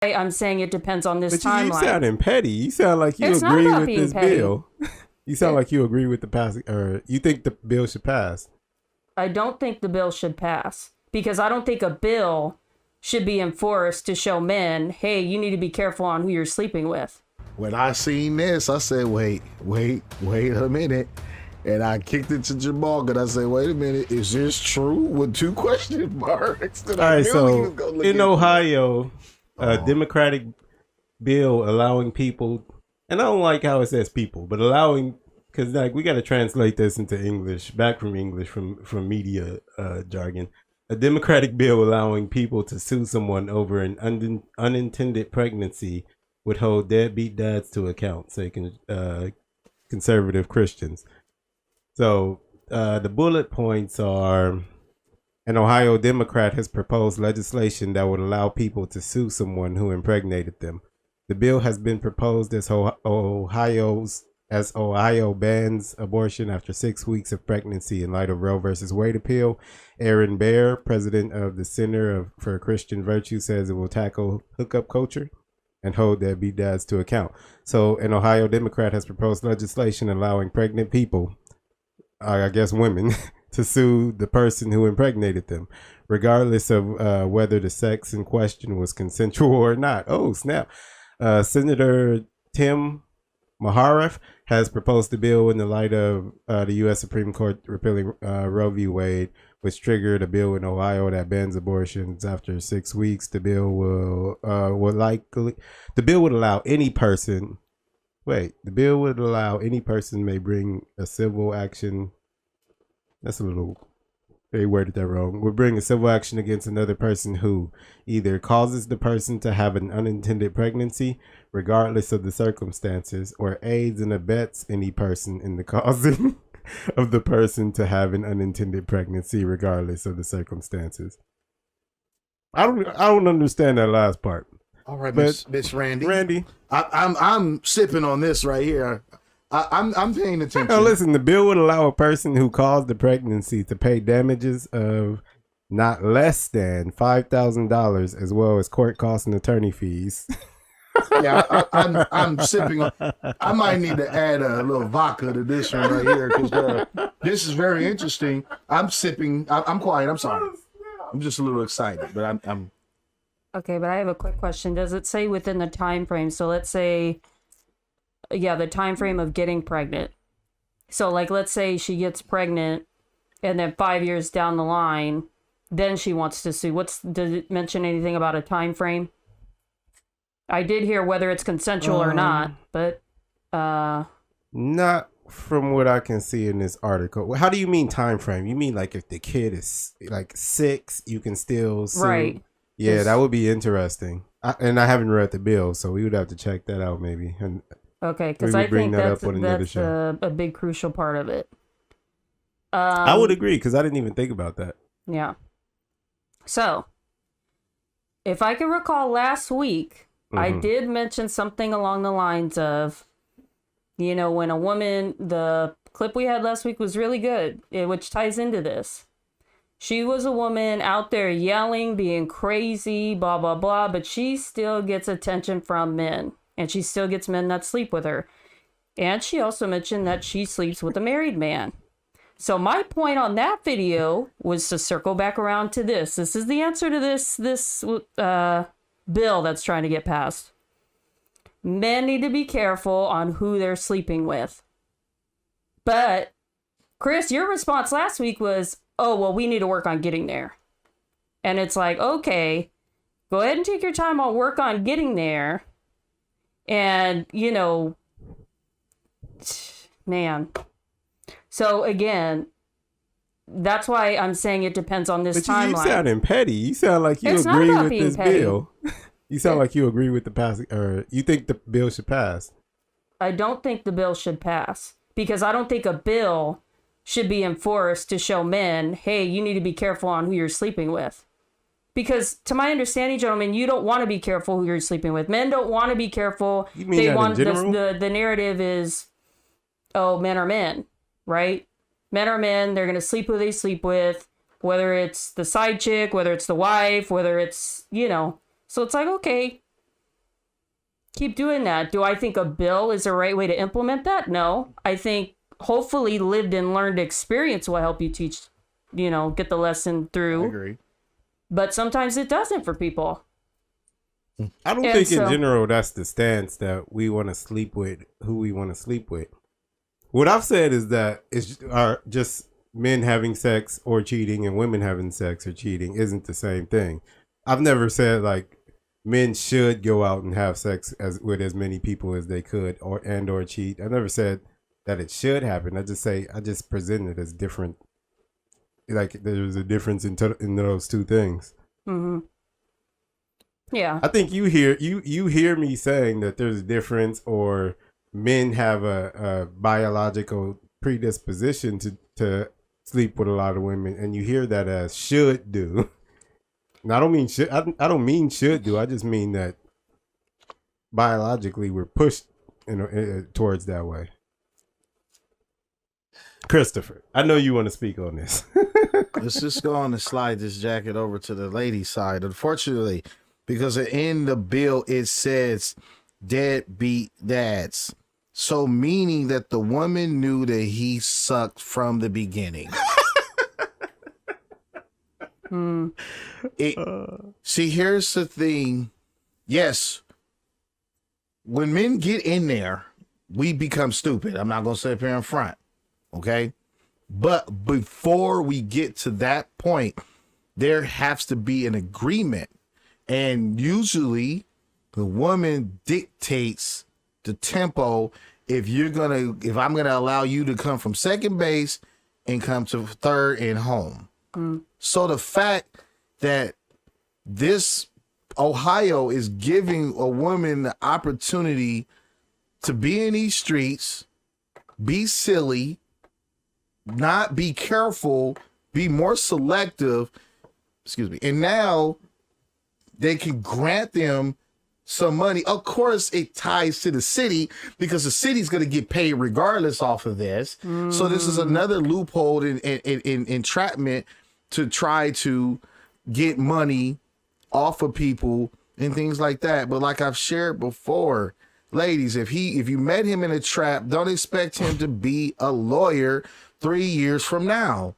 I'm saying it depends on this But timeline. you sounding petty. You sound like you It's not agree about with being this petty. bill. You sound like you agree with the passing, or you think the bill should pass. I don't think the bill should pass because I don't think a bill should be enforced to show men, hey, you need to be careful on who you're sleeping with. When I seen this, I said, wait a minute. And I kicked it to Jamal, and I said, wait a minute, is this true? With 2 question marks. All right, so in Ohio, a Democratic bill allowing people, and I don't like how it says people, but allowing, because like we got to translate this into English, back from English, from media jargon. A Democratic bill allowing people to sue someone over an unintended pregnancy would hold deadbeat dads to account, say conservative Christians. So the bullet points are: an Ohio Democrat has proposed legislation that would allow people to sue someone who impregnated them. The bill has been proposed as Ohio bans abortion after 6 weeks of pregnancy in light of Roe versus Wade appeal. Aaron Baer, president of the Center for Christian Virtue, says it will tackle hookup culture and hold deadbeat dads to account. So an Ohio Democrat has proposed legislation allowing pregnant people, I guess women, to sue the person who impregnated them, regardless of whether the sex in question was consensual or not. Oh, snap. Senator Tim Maharev has proposed a bill in the light of the U.S. Supreme Court repealing Roe v. Wade, which triggered a bill in Ohio that bans abortions after 6 weeks. The bill would allow any person. The bill would allow any person may bring a civil action. That's a little, they worded that wrong. Would bring a civil action against another person who either causes the person to have an unintended pregnancy, regardless of the circumstances, or aids and abets any person in the causing of the person to have an unintended pregnancy, regardless of the circumstances. I don't understand that last part. All right, Miss Randy. Randy, I'm sipping on this right here. I'm paying attention. Now listen, the bill would allow a person who caused the pregnancy to pay damages of not less than $5,000, as well as court costs and attorney fees. Yeah, I'm sipping on. I might need to add a little vodka to this one right here because this is very interesting. I'm sipping. I'm quiet. I'm sorry. I'm just a little excited, but I'm. Okay, but I have a quick question. Does it say within the time frame? So let's say, the time frame of getting pregnant. So like, let's say she gets pregnant and then 5 years down the line, then she wants to sue. Does it mention anything about a time frame? I did hear whether it's consensual or not, but not from what I can see in this article. How do you mean time frame? You mean like if the kid is like 6, you can still sue? Right. Yeah, that would be interesting. And I haven't read the bill, so we would have to check that out maybe. And okay, because I think that's a big crucial part of it. I would agree because I didn't even think about that. Yeah. So, if I can recall last week, I did mention something along the lines of, when a woman, the clip we had last week was really good, which ties into this. She was a woman out there yelling, being crazy, blah, blah, blah, but she still gets attention from men, and she still gets men that sleep with her. And she also mentioned that she sleeps with a married man. So my point on that video was to circle back around to this. This is the answer to this bill that's trying to get passed. Men need to be careful on who they're sleeping with. But, Chris, your response last week was, oh, well, we need to work on getting there. And it's like, okay, go ahead and take your time. I'll work on getting there. And, man. So, again, that's why I'm saying it depends on this timeline. You sounding petty. You sound like you agree with this bill. You sound like you agree with the passing, or you think the bill should pass. I don't think the bill should pass because I don't think a bill should be enforced to show men, hey, you need to be careful on who you're sleeping with. Because to my understanding, gentlemen, you don't want to be careful who you're sleeping with. Men don't want to be careful. You mean they want the narrative is, oh, men are men, right? Men are men. They're going to sleep who they sleep with, whether it's the side chick, whether it's the wife, whether it's, So it's like, okay, keep doing that. Do I think a bill is the right way to implement that? No. I think hopefully lived and learned experience will help you teach, get the lesson through. I agree. But sometimes it doesn't for people. I don't think in general that's the stance that we want to sleep with who we want to sleep with. What I've said is that it's just men having sex or cheating and women having sex or cheating isn't the same thing. I've never said like men should go out and have sex with as many people as they could or cheat. I never said that it should happen. I just present it as different. Like there's a difference in those two things. Mm-hmm. Yeah. I think you hear me saying that there's a difference, or men have a biological predisposition to sleep with a lot of women, and you hear that as should do. And I don't mean should. I don't mean should do. I just mean that biologically we're pushed towards that way. Christopher, I know you want to speak on this. Let's just go on and slide this jacket over to the lady side. Unfortunately, because in the bill it says deadbeat dads. So meaning that the woman knew that he sucked from the beginning. See, here's the thing. Yes, when men get in there, we become stupid. I'm not going to sit up here in front. Okay? But before we get to that point, there has to be an agreement. And usually the woman dictates the tempo. If I'm gonna allow you to come from second base and come to third and home. So the fact that this Ohio is giving a woman the opportunity to be in these streets, be silly, not be careful, be more selective, and now they can grant them some money. Of course, it ties to the city because the city's going to get paid regardless off of this. So this is another loophole in entrapment to try to get money off of people and things like that. But like I've shared before, ladies, if you met him in a trap, don't expect him to be a lawyer 3 years from now.